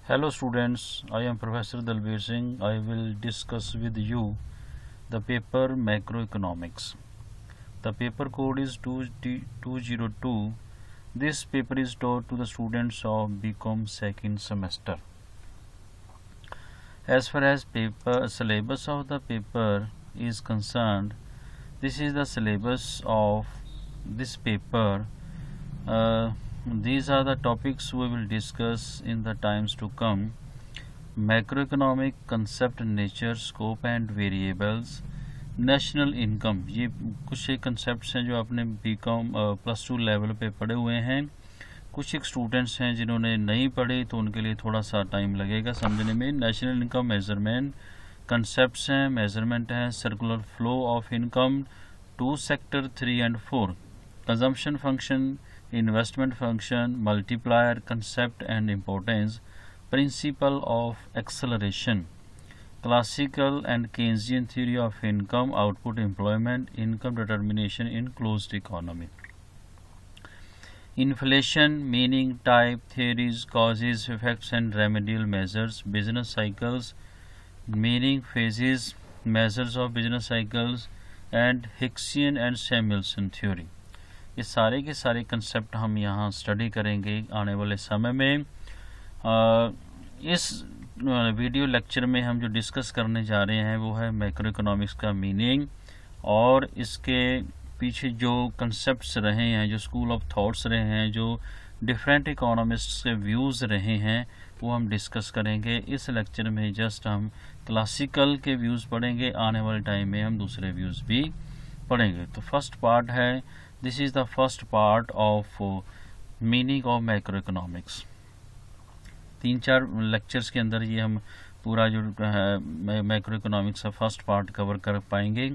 Hello students, I am Professor Dalbir Singh. I will discuss with you the paper Macroeconomics. The paper code is 202. This paper is taught to the students of BCom second semester. As far as paper syllabus of the paper is concerned, this is the syllabus of this paper. These are the topics we will discuss in the times to come. Macroeconomic concept, nature, scope and variables, national income, ये कुछ एक concept हैं जो आपने BCom +2 level पे पढ़े हुए हैं। कुछ एक स्टूडेंट्स हैं जिन्होंने नहीं पढ़े तो उनके लिए थोड़ा सा टाइम लगेगा समझने में। नेशनल इनकम मेजरमेंट कंसेप्ट्स हैं, मेजरमेंट है, circular flow of income, 2 sector 3 and 4, consumption function, investment function, multiplier concept and importance, principle of acceleration, classical and Keynesian theory of income, output, employment, income determination in closed economy, inflation, meaning, type, theories, causes, effects and remedial measures, business cycles, meaning, phases, measures of business cycles and Hicksian and Samuelson theory। ये सारे के सारे concept हम यहाँ study करेंगे आने वाले समय में। इस वीडियो लेक्चर में हम जो डिस्कस करने जा रहे हैं वो है मैक्रो इकोनॉमिक्स का मीनिंग और इसके पीछे जो कंसेप्ट्स रहे हैं, जो स्कूल ऑफ थॉट्स रहे हैं, जो डिफरेंट इकोनॉमिस्ट्स के व्यूज़ रहे हैं वो हम डिस्कस करेंगे। इस लेक्चर में जस्ट हम क्लासिकल के व्यूज़ पढ़ेंगे, आने वाले टाइम में हम दूसरे व्यूज़ भी पढ़ेंगे। तो फर्स्ट पार्ट है, this is the first part of meaning of macro economics. 3-4 lectures के अंदर ये हम पूरा जो है मैक्रो इकोनॉमिक्स का फर्स्ट पार्ट कवर कर पाएंगे।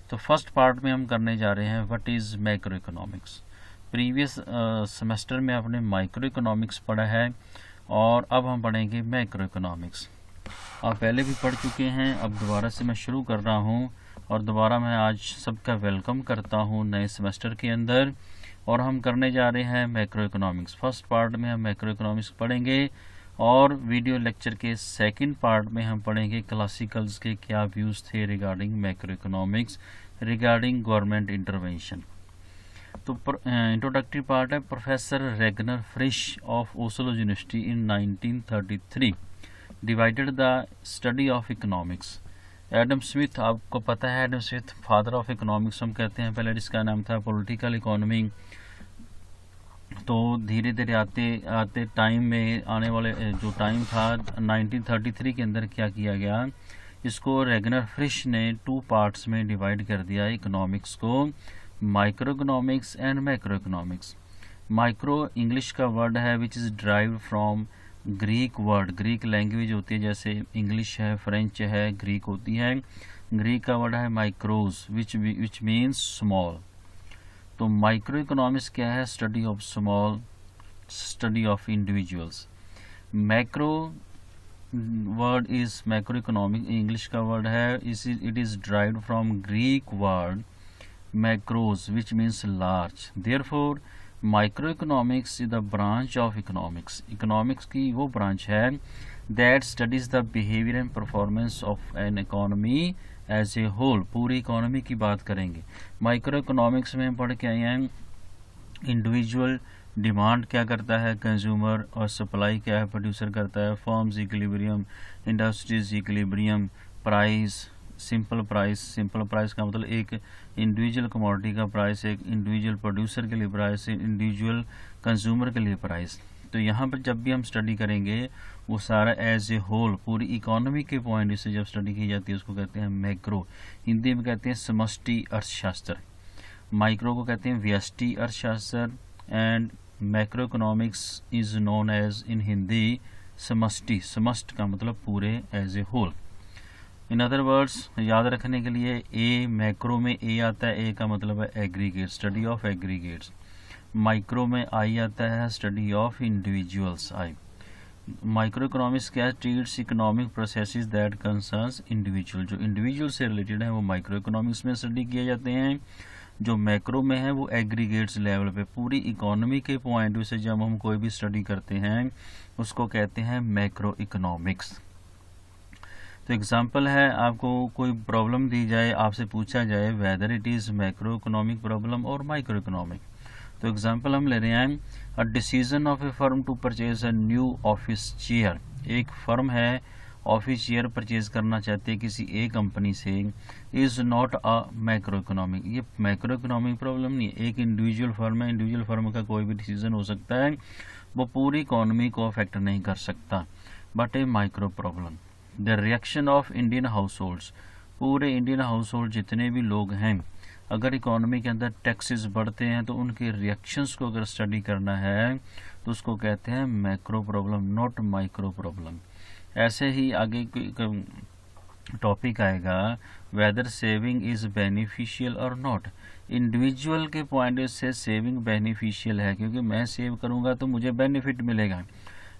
तो फर्स्ट पार्ट में हम करने जा रहे हैं what is macro economics. Previous semester में आपने माइक्रो इकोनॉमिक्स पढ़ा है और अब हम पढ़ेंगे मैक्रो इकोनॉमिक्स। आप पहले भी पढ़ चुके हैं, अब दोबारा से मैं शुरू कर रहा हूँ और दोबारा मैं आज सबका वेलकम करता हूँ नए सेमेस्टर के अंदर। और हम करने जा रहे हैं मैक्रो इकोनॉमिक्स। फर्स्ट पार्ट में हम मैक्रो इकोनॉमिक्स पढ़ेंगे और वीडियो लेक्चर के सेकंड पार्ट में हम पढ़ेंगे क्लासिकल्स के क्या व्यूज़ थे regarding macro economics, regarding government intervention. तो इंट्रोडक्टरी पार्ट है, professor Ragnar Frisch of Oslo University in 1933 divided the study of economics. Adam Smith, आपको पता है Adam Smith father of economics हम कहते हैं, पहले जिसका नाम था पॉलिटिकल इकोनॉमी। तो धीरे धीरे आते आते टाइम में आने वाले जो टाइम था 1933 के अंदर क्या किया गया, इसको रेगनर फ्रिश ने 2 पार्ट्स में डिवाइड कर दिया इकोनॉमिक्स को, micro economics and macro economics. Micro English का वर्ड है which is derived from Greek word, Greek language होती है, जैसे इंग्लिश है, फ्रेंच है, ग्रीक होती है। ग्रीक का वर्ड है माइक्रोस विच मीन्स स्मॉल। तो माइक्रो इकोनॉमिक्स क्या है, study of small, study of individuals. Macro word is macro economic English का वर्ड है, it is derived from Greek word makros which means large. Therefore micro economics is the branch of economics, economics की वो branch है that studies the behaviour and performance of an economy as a whole. पूरी economy की बात करेंगे। Micro economics में हम पढ़ के आए हैं इंडिविजुअल डिमांड क्या करता है कंज्यूमर, और सप्लाई क्या है प्रोड्यूसर करता है, firms equilibrium, industries equilibrium, price, simple price. Simple price का मतलब एक इंडिविजुअल कमोडिटी का प्राइस, एक इंडिविजुअल प्रोड्यूसर के लिए प्राइस, इंडिविजुअल कंज्यूमर के लिए प्राइस। तो यहाँ पर जब भी हम स्टडी करेंगे वो सारा एज ए होल पूरी इकोनॉमी के पॉइंट से जब स्टडी की जाती है उसको कहते हैं मैक्रो। हिंदी में कहते हैं समष्टि अर्थशास्त्र, माइक्रो को कहते हैं व्यष्टि अर्थशास्त्र and macro economics is known as in Hindi समष्टि। समष्ट का मतलब पूरे as a whole. In other words याद रखने के लिए ए मैक्रो में ए आता है, ए का मतलब है aggregate, study of aggregates. Micro में आई आता है, study of individuals, I. Micro economics क्या है, treats economic processes that concerns individual, जो इंडिविजुअल से रिलेटेड है वो माइक्रो इकोनॉमिक्स में स्टडी किए जाते हैं। जो मैक्रो में है वो एग्रीगेट्स लेवल पे, पूरी इकोनॉमी के पॉइंट से जब हम कोई भी स्टडी करते हैं उसको कहते हैं मैक्रो इकोनॉमिक्स। तो एग्जांपल है, आपको कोई प्रॉब्लम दी जाए, आपसे पूछा जाए whether it is macro economic problem और माइक्रो इकोनॉमिक। तो एग्जांपल हम ले रहे हैं, a decision of a firm to purchase a new office chair. एक फर्म है ऑफिस चेयर परचेज करना चाहते हैं किसी एक कंपनी से, is not a macro economic. ये मैक्रो इकोनॉमिक प्रॉब्लम नहीं है, एक इंडिविजुअल फर्म है, इंडिविजुअल फर्म का कोई भी डिसीजन हो सकता है, वो पूरी इकोनॉमी को अफेक्ट नहीं कर सकता, but A micro problem. The reaction of Indian house holds, पूरे इंडियन हाउस होल्ड जितने भी लोग हैं, अगर इकोनॉमी के अंदर टैक्सेस बढ़ते हैं तो उनके रिएक्शंस को अगर स्टडी करना है तो उसको कहते हैं macro problem, not micro problem. ऐसे ही आगे टॉपिक आएगा वेदर सेविंग इज़ बेनिफिशियल और नॉट। इंडिविजुअल के पॉइंट से सेविंग बेनिफिशियल है, क्योंकि मैं सेव करूंगा तो मुझे बेनिफिट मिलेगा,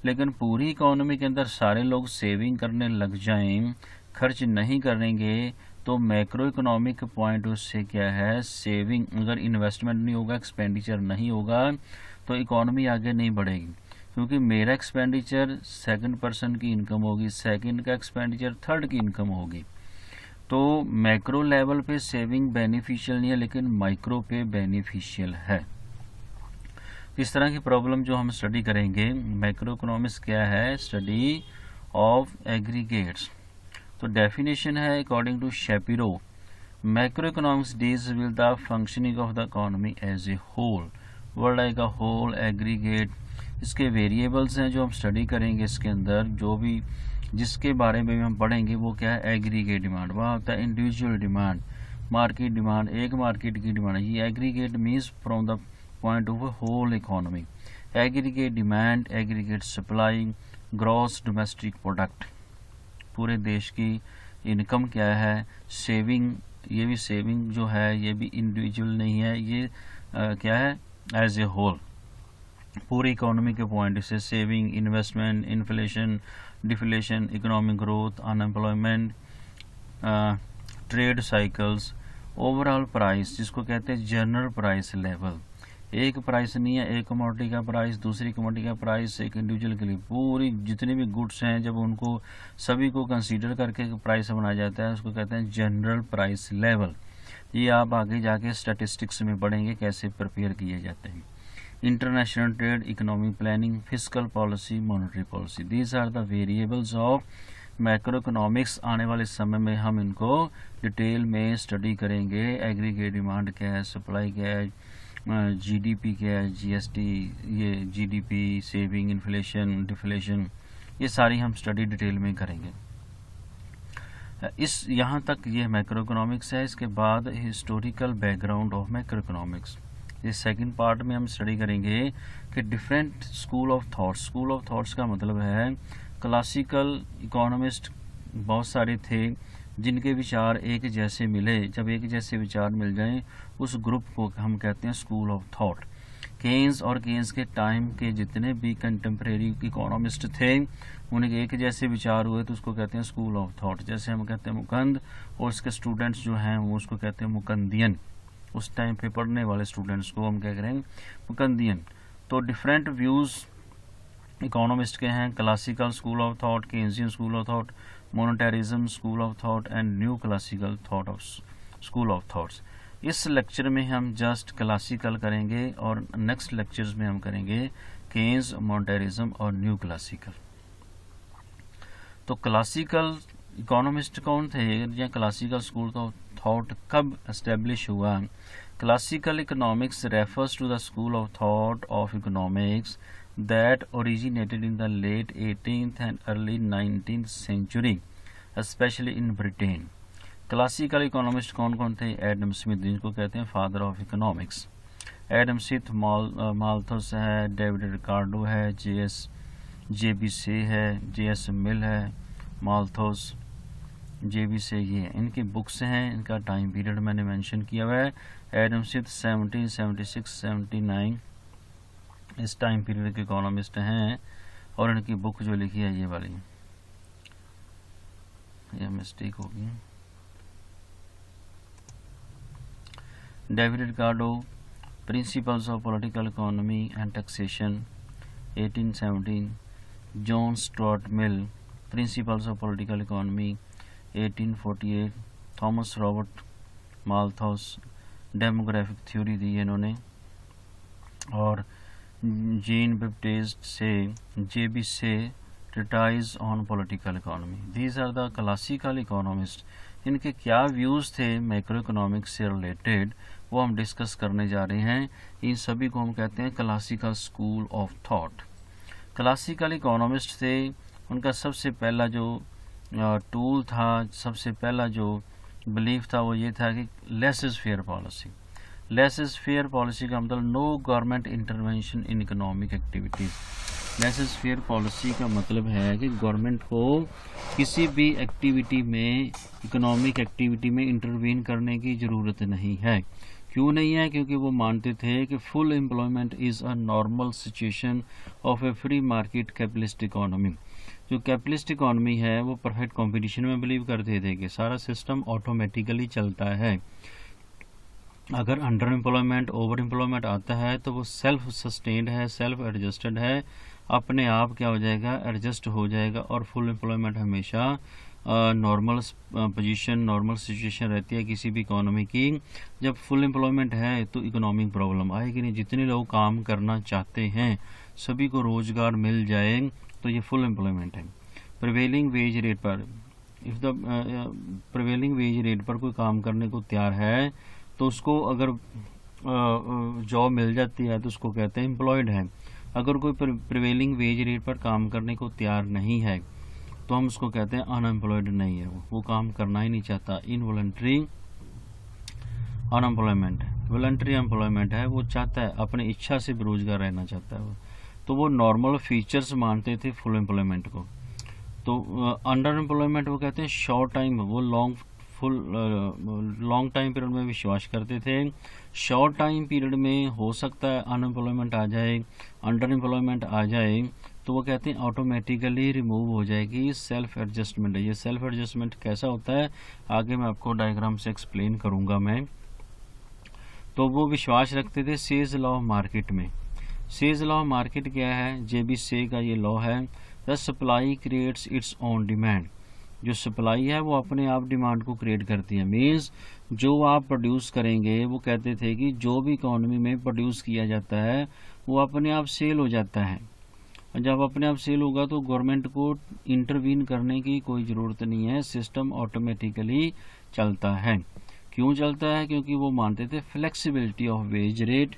लेकिन पूरी इकोनॉमी के अंदर सारे लोग सेविंग करने लग जाएं, खर्च नहीं करेंगे, तो मैक्रो इकोनॉमिक पॉइंट उससे क्या है, सेविंग, अगर इन्वेस्टमेंट नहीं होगा, एक्सपेंडिचर नहीं होगा, तो इकोनॉमी आगे नहीं बढ़ेगी। क्योंकि मेरा एक्सपेंडिचर सेकंड पर्सन की इनकम होगी, सेकंड का एक्सपेंडिचर थर्ड की इनकम होगी। तो मैक्रो लेवल पे सेविंग बेनिफिशियल नहीं है, लेकिन माइक्रो पे बेनिफिशियल है। इस तरह की प्रॉब्लम जो हम स्टडी करेंगे, मैक्रो इकोनॉमिक्स क्या है, स्टडी ऑफ एग्रीगेट्स। तो डेफिनेशन है according to Shapiro, macro economics deals with the functioning of the economy as a whole. Word आएगा होल, एग्रीगेट, इसके वेरिएबल्स हैं जो हम स्टडी करेंगे, इसके अंदर जो भी जिसके बारे में हम पढ़ेंगे वो क्या है, एग्रीगेट डिमांड। वहाँ होता है इंडिविजुअल डिमांड, मार्केट डिमांड, एक मार्केट की डिमांड। ये aggregate means from the point of whole economy. Aggregate demand, aggregate supply, gross domestic product, पूरे देश की इनकम क्या है, सेविंग, ये भी सेविंग जो है ये भी इंडिविजुअल नहीं है, ये क्या है, एज ए होल, पूरी इकोनॉमी के पॉइंट से saving, investment, inflation, deflation, economic growth, unemployment, trade cycles, overall price जिसको कहते हैं जनरल प्राइस लेवल। एक प्राइस नहीं है, एक कमोडिटी का प्राइस, दूसरी कमोडिटी का प्राइस, एक इंडिविजुअल के लिए पूरी जितने भी गुड्स हैं जब उनको सभी को कंसीडर करके प्राइस बनाया जाता है उसको कहते हैं जनरल प्राइस लेवल। ये आप आगे जाके स्टैटिस्टिक्स में पढ़ेंगे कैसे प्रिपेयर किए जाते हैं। International trade, economic planning, fiscal policy, monetary policy, these are the variables of macro economics. आने वाले समय में हम इनको डिटेल में स्टडी करेंगे। एग्रीगेट डिमांड क्या है, सप्लाई क्या है, जीडीपी क्या है, जीएसटी, ये जीडीपी, सेविंग, इन्फ्लेशन, डिफ्लेशन, ये सारी हम स्टडी डिटेल में करेंगे। इस यहाँ तक ये मैक्रो इकोनॉमिक्स है। इसके बाद historical background of macro economics, इस सेकंड पार्ट में हम स्टडी करेंगे कि different school of thoughts. School of thoughts का मतलब है क्लासिकल इकोनॉमिस्ट बहुत सारे थे जिनके विचार एक जैसे मिले। जब एक जैसे विचार मिल जाएं उस ग्रुप को हम कहते हैं स्कूल ऑफ थॉट। केन्स और केन्स के टाइम के जितने भी कंटेम्प्रेरी इकोनॉमिस्ट थे उनके एक जैसे विचार हुए तो उसको कहते हैं स्कूल ऑफ थॉट। जैसे हम कहते हैं मुकंद और उसके स्टूडेंट्स जो हैं वो उसको कहते हैं मुकंदियन। उस टाइम पे पढ़ने वाले स्टूडेंट्स को हम क्या करेंगे, मुकंदियन। तो डिफरेंट व्यूज़ इकोनॉमिस्ट के हैं, classical school of thought, Keynesian school of thought, monetarism school of thought and new classical thought of school of thoughts. इस लेक्चर में हम जस्ट क्लासिकल करेंगे और नेक्स्ट लेक्चर्स में हम करेंगे केन्स, मोनेटरिज्म और न्यू क्लासिकल। तो क्लासिकल इकोनॉमिस्ट कौन थे या क्लासिकल स्कूल ऑफ थॉट कब एस्टेब्लिश हुआ? Classical economics refers to the school of thought of economics that originated in the late 18th and early 19th century, especially in Britain. Classical economist कौन कौन थे? Adam Smith, जिनको कहते हैं father of economics. Adam Smith, Malthus है, David Ricardo है, जेबी से है, जेएस मिल है, माल्थस, जेबी से, ये इनकी बुक्स हैं। इनका टाइम पीरियड मैंने मेंशन किया हुआ है। एडम स्मिथ 1776-79 इस टाइम पीरियड के इकोनॉमिस्ट हैं और इनकी बुक जो लिखी है ये वाली, ये मिस्टेक होगी, David Ricardo, principles of political economy and taxation 1817, John Stuart Mill, principles of political economy 1848, Thomas Robert Malthus, demographic theory दी है इन्होंने, और Jean Baptiste Say JB Say treatise on political economy. These are the classical economist. इनके क्या views थे macro economics से related वो हम डिस्कस करने जा रहे हैं। इन सभी को हम कहते हैं classical school of thought. Classical economist थे, उनका सबसे पहला जो टूल था, सबसे पहला जो बिलीफ था वो ये था कि laissez faire policy. Laissez faire policy का मतलब no government intervention in economic activities. Laissez faire policy का मतलब है कि गवर्नमेंट को किसी भी एक्टिविटी में, इकोनॉमिक एक्टिविटी में इंटरवीन करने की ज़रूरत नहीं है। क्यों नहीं है? क्योंकि वो मानते थे कि full employment is a normal situation of A free market capitalist economy. जो कैपिटलिस्ट इकोनॉमी है वो परफेक्ट कंपटीशन में बिलीव करते थे कि सारा सिस्टम ऑटोमेटिकली चलता है। अगर अंडर एम्प्लॉयमेंट, ओवर एम्प्लॉयमेंट आता है तो वो सेल्फ सस्टेन्ड है, सेल्फ एडजस्टेड है, अपने आप क्या हो जाएगा, एडजस्ट हो जाएगा। और फुल एम्प्लॉयमेंट हमेशा नॉर्मल पोजीशन, नॉर्मल सिचुएशन रहती है किसी भी इकोनॉमी की। जब फुल एम्प्लॉयमेंट है तो इकोनॉमिक प्रॉब्लम आएगी नहीं। जितने लोग काम करना चाहते हैं सभी को रोजगार मिल जाए तो ये फुल एम्प्लॉयमेंट है। प्रिवेलिंग वेज रेट पर, if the prevailing wage rate पर कोई काम करने को तैयार है तो उसको अगर जॉब मिल जाती है तो उसको कहते हैं एम्प्लॉयड है। अगर कोई प्रिवेलिंग वेज रेट पर काम करने को तैयार नहीं है तो हम उसको कहते हैं अनएम्प्लॉयड नहीं है, वो काम करना ही नहीं चाहता। इनवॉलंटरी अनएम्प्लॉयमेंट, वॉलंटरी एम्प्लॉयमेंट है, वो चाहता है अपनी इच्छा से बेरोजगार रहना चाहता है वो। तो वो नॉर्मल फीचर्स मानते थे फुल एम्प्लॉयमेंट को। तो अंडर एम्प्लॉयमेंट वो कहते हैं शॉर्ट टाइम, वो लॉन्ग टाइम पीरियड में विश्वास करते थे। शॉर्ट टाइम पीरियड में हो सकता है अनएम्प्लॉयमेंट आ जाए, अंडर एम्प्लॉयमेंट आ जाए, तो वो कहते हैं ऑटोमेटिकली रिमूव हो जाएगी। सेल्फ एडजस्टमेंट है। ये सेल्फ एडजस्टमेंट कैसा होता है आगे मैं आपको डायग्राम से एक्सप्लेन करूंगा मैं। तो वो विश्वास रखते थे सेज लॉ ऑफ मार्केट में। सेज लॉ ऑफ मार्केट क्या है? जेबी से का ये लॉ है, the supply creates its own demand. जो सप्लाई है वो अपने आप डिमांड को क्रिएट करती है। मीन्स जो आप प्रोड्यूस करेंगे, वो कहते थे कि जो भी इकोनॉमी में प्रोड्यूस किया जाता है वो अपने आप सेल हो जाता है। जब अपने आप सेल होगा तो गवर्नमेंट को इंटरवीन करने की कोई ज़रूरत नहीं है, सिस्टम ऑटोमेटिकली चलता है। क्यों चलता है? क्योंकि वो मानते थे flexibility of wage rate.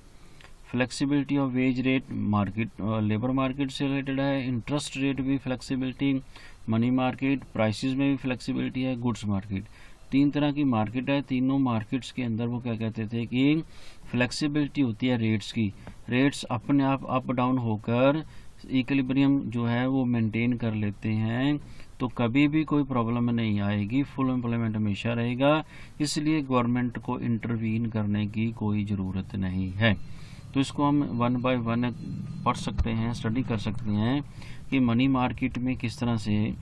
Flexibility of wage rate market, labour market से रिलेटेड है। इंटरेस्ट रेट भी फ्लेक्सिबिलिटी, मनी मार्केट, प्राइसेस में भी फ्लेक्सिबिलिटी है, गुड्स मार्केट। तीन तरह की मार्केट है। तीनों मार्केट्स के अंदर वो क्या कहते थे कि फ्लेक्सिबिलिटी होती है रेट्स की। रेट्स अपने आप अप डाउन होकर इक्विलिब्रियम जो है वो मेंटेन कर लेते हैं, तो कभी भी कोई प्रॉब्लम नहीं आएगी, फुल एम्प्लॉयमेंट हमेशा रहेगा। इसलिए गवर्नमेंट को इंटरवीन करने की कोई ज़रूरत नहीं है। तो इसको हम वन बाय वन पढ़ सकते हैं, स्टडी कर सकते हैं कि मनी मार्केट में किस तरह से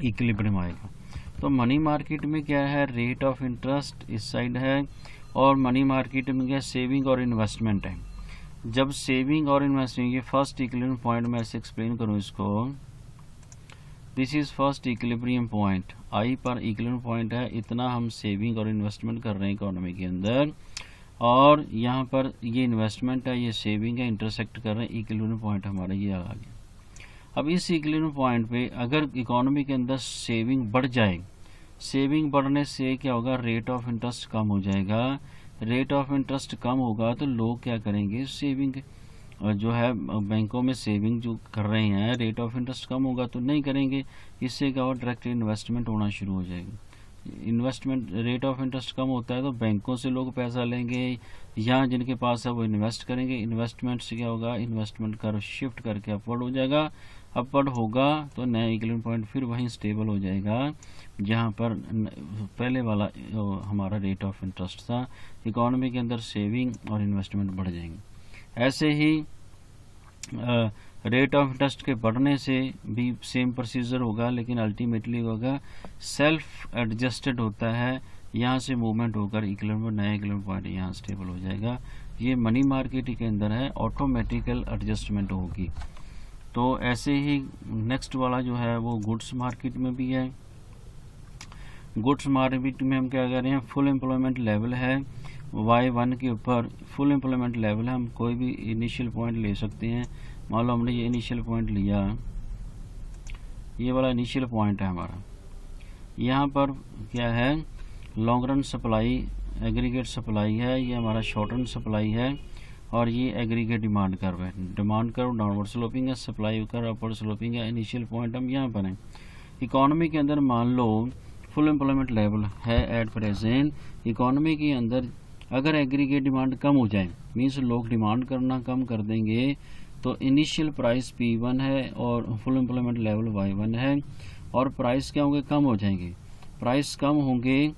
इक्विलिब्रियम आएगा। तो मनी मार्केट में क्या है, रेट ऑफ इंटरेस्ट इस साइड है, और मनी मार्केट में क्या सेविंग और इन्वेस्टमेंट है। जब सेविंग और इन्वेस्टमेंट, ये फर्स्ट इक्विलिब्रियम पॉइंट मैं ऐसे एक्सप्लेन करूँ इसको, this is first equilibrium point. I पर इक्विलिब्रियम पॉइंट है, इतना हम सेविंग और इन्वेस्टमेंट कर रहे हैं इकोनॉमी के अंदर, और यहाँ पर ये इन्वेस्टमेंट है, ये सेविंग है, इंटरसेक्ट कर रहे हैं, इक्विलिब्रियम पॉइंट हमारा ये आ गया। अब इस इक्विलिब्रियम पॉइंट पे अगर इकोनॉमी के अंदर सेविंग बढ़ जाए, सेविंग बढ़ने से क्या होगा, रेट ऑफ इंटरेस्ट कम हो जाएगा। रेट ऑफ इंटरेस्ट कम होगा तो लोग क्या करेंगे, सेविंग जो है बैंकों में सेविंग जो कर रहे हैं, रेट ऑफ इंटरेस्ट कम होगा तो नहीं करेंगे। इससे क्या होगा, डायरेक्ट इन्वेस्टमेंट होना शुरू हो जाएगी। इन्वेस्टमेंट, रेट ऑफ इंटरेस्ट कम होता है तो बैंकों से लोग पैसा लेंगे, या जिनके पास है वो इन्वेस्ट करेंगे। इन्वेस्टमेंट से क्या होगा, इन्वेस्टमेंट कर शिफ्ट करके अपवर्ड हो जाएगा। अपवर्ड होगा तो नया इक्विलिब्रियम पॉइंट फिर वहीं स्टेबल हो जाएगा जहाँ पर पहले वाला हमारा रेट ऑफ इंटरेस्ट था। इकोनॉमी के अंदर सेविंग और इन्वेस्टमेंट बढ़ जाएंगे। ऐसे ही रेट ऑफ इंटरेस्ट के बढ़ने से भी सेम प्रोसीजर होगा, लेकिन अल्टीमेटली होगा सेल्फ एडजस्टेड होता है, यहाँ से मूवमेंट होकर इक्विलिब्रियम नया इक्विलिब्रियम पॉइंट यहाँ स्टेबल हो जाएगा। ये मनी मार्केट के अंदर है, ऑटोमेटिकल एडजस्टमेंट होगी। तो ऐसे ही नेक्स्ट वाला जो है वो गुड्स मार्केट में भी है। गुड्स मार्केट में हम क्या कर रहे हैं, फुल एम्प्लॉयमेंट लेवल है Y1 के ऊपर, फुल एम्प्लॉयमेंट लेवल है। हम कोई भी इनिशियल पॉइंट ले सकते हैं। मान लो हमने ये इनिशियल पॉइंट लिया, ये वाला इनिशियल पॉइंट है हमारा। यहाँ पर क्या है, long run supply, aggregate supply है, ये हमारा शॉर्ट रन सप्लाई है, और ये एग्रीगेट डिमांड कर्व है। डिमांड कर्व डाउनवर्ड स्लोपिंग है, सप्लाई कर्व अपवर्ड स्लोपिंग है। इनिशियल पॉइंट हम यहाँ पर हैं। इकोनॉमी के अंदर मान लो फुल एम्प्लॉयमेंट लेवल है एट प्रेजेंट। इकोनॉमी के अंदर अगर एग्रीगेट डिमांड कम हो जाए, मीन्स लोग डिमांड करना कम कर देंगे, तो इनिशियल प्राइस P1 है और फुल एम्प्लॉयमेंट लेवल Y1 है, और प्राइस क्या होंगे, कम हो जाएंगे। प्राइस कम होंगे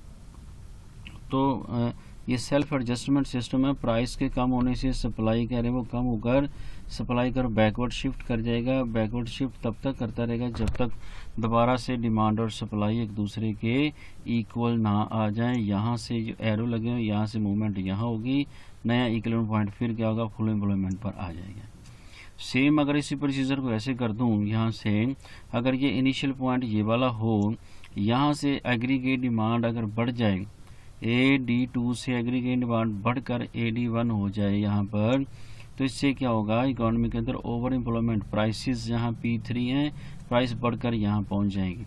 तो ये सेल्फ एडजस्टमेंट सिस्टम है। प्राइस के कम होने से सप्लाई कह रहे हैं वो कम होकर सप्लाई कर बैकवर्ड शिफ्ट कर जाएगा। बैकवर्ड शिफ्ट तब तक करता रहेगा जब तक दोबारा से डिमांड और सप्लाई एक दूसरे के इक्वल ना आ जाए। यहाँ से जो एरो लगे हैं यहाँ से मूवमेंट यहाँ होगी, नया इक्विलिब्रियम पॉइंट फिर क्या होगा, फुल एम्प्लॉयमेंट पर आ जाएगा। सेम अगर इसी प्रोसीजर को ऐसे कर दूँ, यहाँ से अगर ये इनिशियल पॉइंट ये वाला हो, यहाँ से एग्रीगेट डिमांड अगर बढ़ जाए, AD2 से एग्रीगेट डिमांड बढ़कर AD1 हो जाए यहाँ पर, तो इससे क्या होगा, इकोनॉमी के अंदर ओवर एम्प्लॉयमेंट, प्राइसेस यहाँ P3 हैं, प्राइस बढ़कर यहाँ पहुँच जाएगी।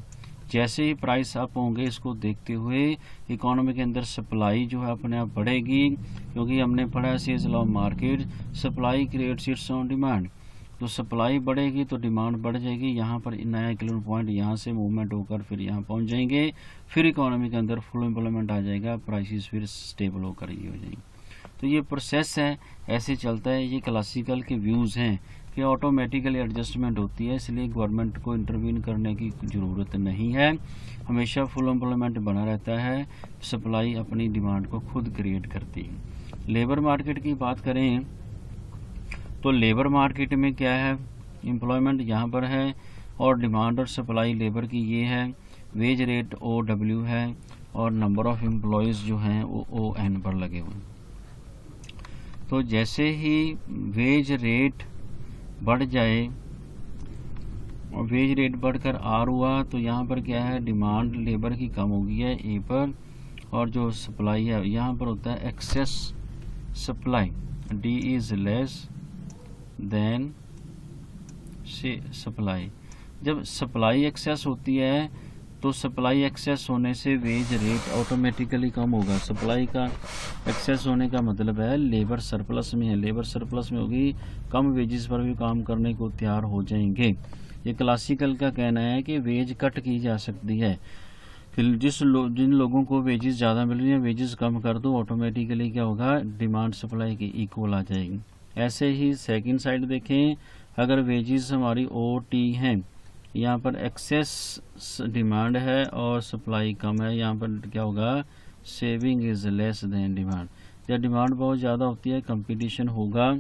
जैसे ही प्राइस अप होंगे, इसको देखते हुए इकोनॉमी के अंदर सप्लाई जो है अपने आप बढ़ेगी, क्योंकि हमने पढ़ा सेल्स law of market, supply creates its own demand. तो सप्लाई बढ़ेगी तो डिमांड बढ़ जाएगी। यहाँ पर नया इक्विलिब्रियम पॉइंट यहाँ से मूवमेंट होकर फिर यहाँ पहुँच जाएंगे, फिर इकोनॉमी के अंदर फुल एम्प्लॉयमेंट आ जाएगा, प्राइसेस फिर स्टेबल होकर ये हो जाएंगे। तो ये प्रोसेस है, ऐसे चलता है। ये क्लासिकल के व्यूज़ हैं कि ऑटोमेटिकली एडजस्टमेंट होती है, इसलिए गवर्नमेंट को इंटरवीन करने की ज़रूरत नहीं है। हमेशा फुल एम्प्लॉयमेंट बना रहता है, सप्लाई अपनी डिमांड को खुद क्रिएट करती है। लेबर मार्केट की बात करें तो लेबर मार्केट में क्या है, एम्प्लॉयमेंट यहाँ पर है और डिमांड और सप्लाई लेबर की ये है। वेज रेट OW है और नंबर ऑफ़ एम्प्लॉयज़ जो हैं वो ON पर लगे हुए हैं। तो जैसे ही वेज रेट बढ़ जाए और वेज रेट बढ़कर R हुआ, तो यहाँ पर क्या है, डिमांड लेबर की कम हो गई है A पर, और जो सप्लाई है यहाँ पर होता है excess supply, D is less than से सप्लाई। जब सप्लाई एक्सेस होती है तो सप्लाई एक्सेस होने से वेज रेट ऑटोमेटिकली कम होगा। सप्लाई का एक्सेस होने का मतलब है लेबर सरप्लस में है, लेबर सरप्लस में होगी, कम वेजेस पर भी काम करने को तैयार हो जाएंगे। ये क्लासिकल का कहना है कि वेज कट की जा सकती है, जिन लोगों को वेजेस ज़्यादा मिल रही है वेजेस कम कर दो, ऑटोमेटिकली क्या होगा, डिमांड सप्लाई की इक्वल आ जाएगी। ऐसे ही सेकंड साइड देखें, अगर वेजेस हमारी OT हैं, यहाँ पर एक्सेस डिमांड है और सप्लाई कम है, यहाँ पर क्या होगा, saving is less than demand. जब डिमांड बहुत ज़्यादा होती है कंपटीशन होगा,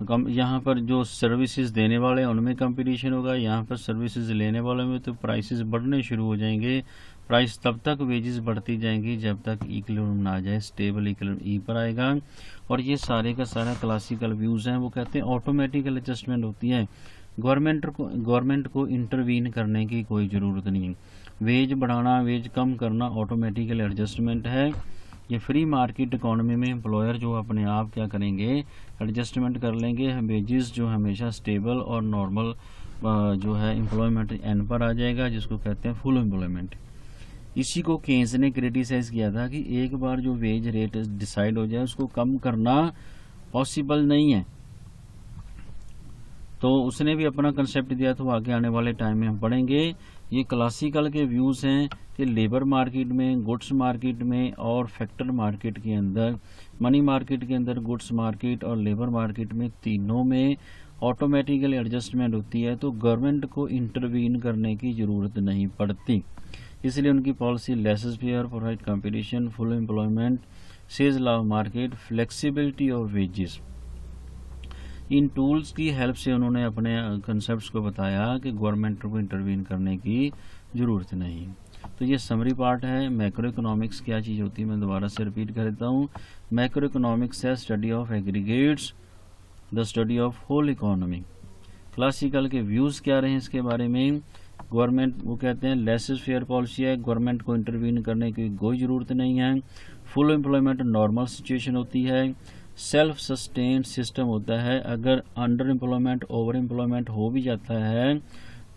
कम यहाँ पर जो सर्विसेज देने वाले हैं उनमें कंपटीशन होगा, यहाँ पर सर्विसेज लेने वालों में तो प्राइसेस बढ़ने शुरू हो जाएंगे। प्राइस तब तक वेजेस बढ़ती जाएंगी जब तक इक्विलिब्रियम ना आ जाए, स्टेबल इक्विलिब्रियम E पर आएगा। और ये सारे का सारा क्लासिकल व्यूज़ हैं, वो कहते हैं ऑटोमेटिकल एडजस्टमेंट होती है, गवर्नमेंट को इंटरवीन करने की कोई ज़रूरत नहीं है। वेज बढ़ाना वेज कम करना ऑटोमेटिकल एडजस्टमेंट है। ये फ्री मार्केट इकोनॉमी में एम्प्लॉयर जो अपने आप क्या करेंगे, एडजस्टमेंट कर लेंगे। वेजेस जो हमेशा स्टेबल और नॉर्मल जो है एम्प्लॉयमेंट N पर आ जाएगा, जिसको कहते हैं फुल एम्प्लॉयमेंट। इसी को केन्स ने क्रिटिसाइज़ किया था कि एक बार जो वेज रेट डिसाइड हो जाए उसको कम करना पॉसिबल नहीं है। तो उसने भी अपना कंसेप्ट दिया, तो आगे आने वाले टाइम में हम पढ़ेंगे। ये क्लासिकल के व्यूज़ हैं कि लेबर मार्केट में, गुड्स मार्केट में और फैक्टर मार्केट के अंदर, मनी मार्केट के अंदर, गुड्स मार्केट और लेबर मार्केट में, तीनों में ऑटोमेटिकल एडजस्टमेंट होती है, तो गवर्नमेंट को इंटरवीन करने की ज़रूरत नहीं पड़ती। इसलिए उनकी policy laissez faire, provide competition, full employment, सेल्स law of market, flexibility of wages, इन टूल्स की हेल्प से उन्होंने अपने कंसेप्ट्स को बताया कि गवर्नमेंट को इंटरवीन करने की ज़रूरत नहीं। तो ये समरी पार्ट है। मैक्रो इकोनॉमिक्स क्या चीज़ होती है, मैं दोबारा से रिपीट कर देता हूँ। मैक्रो इकोनॉमिक्स है study of aggregates, the study of whole economy. Classical के व्यूज़ क्या रहे हैं इसके बारे में। गवर्नमेंट, वो कहते हैं लेसेस फेयर पॉलिसी है, गवर्नमेंट को इंटरवीन करने की कोई ज़रूरत नहीं है। फुल एम्प्लॉयमेंट नॉर्मल सिचुएशन होती है। सेल्फ सस्टेन्ड सिस्टम होता है। अगर अंडर एम्प्लॉयमेंट, ओवर एम्प्लॉयमेंट हो भी जाता है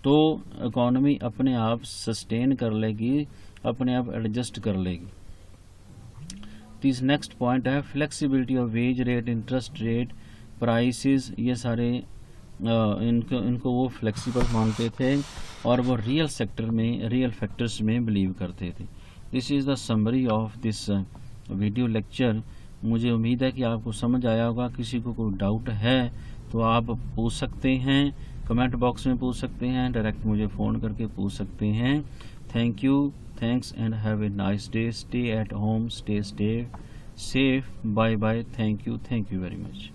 तो इकोनॉमी अपने आप सस्टेन कर लेगी, अपने आप एडजस्ट कर लेगी। तीस नेक्स्ट पॉइंट है flexibility of wage rate, interest rate, prices. ये सारे इनको वो फ्लेक्सिबल मानते थे और वो रियल सेक्टर में, रियल फैक्टर्स में बिलीव करते थे। This is the summary of this video lecture. मुझे उम्मीद है कि आपको समझ आया होगा। किसी को कोई डाउट है तो आप पूछ सकते हैं, कमेंट बॉक्स में पूछ सकते हैं, डायरेक्ट मुझे फ़ोन करके पूछ सकते हैं। Thank you, thanks and have a nice day. Stay at home, stay safe. Bye bye. Thank you very much.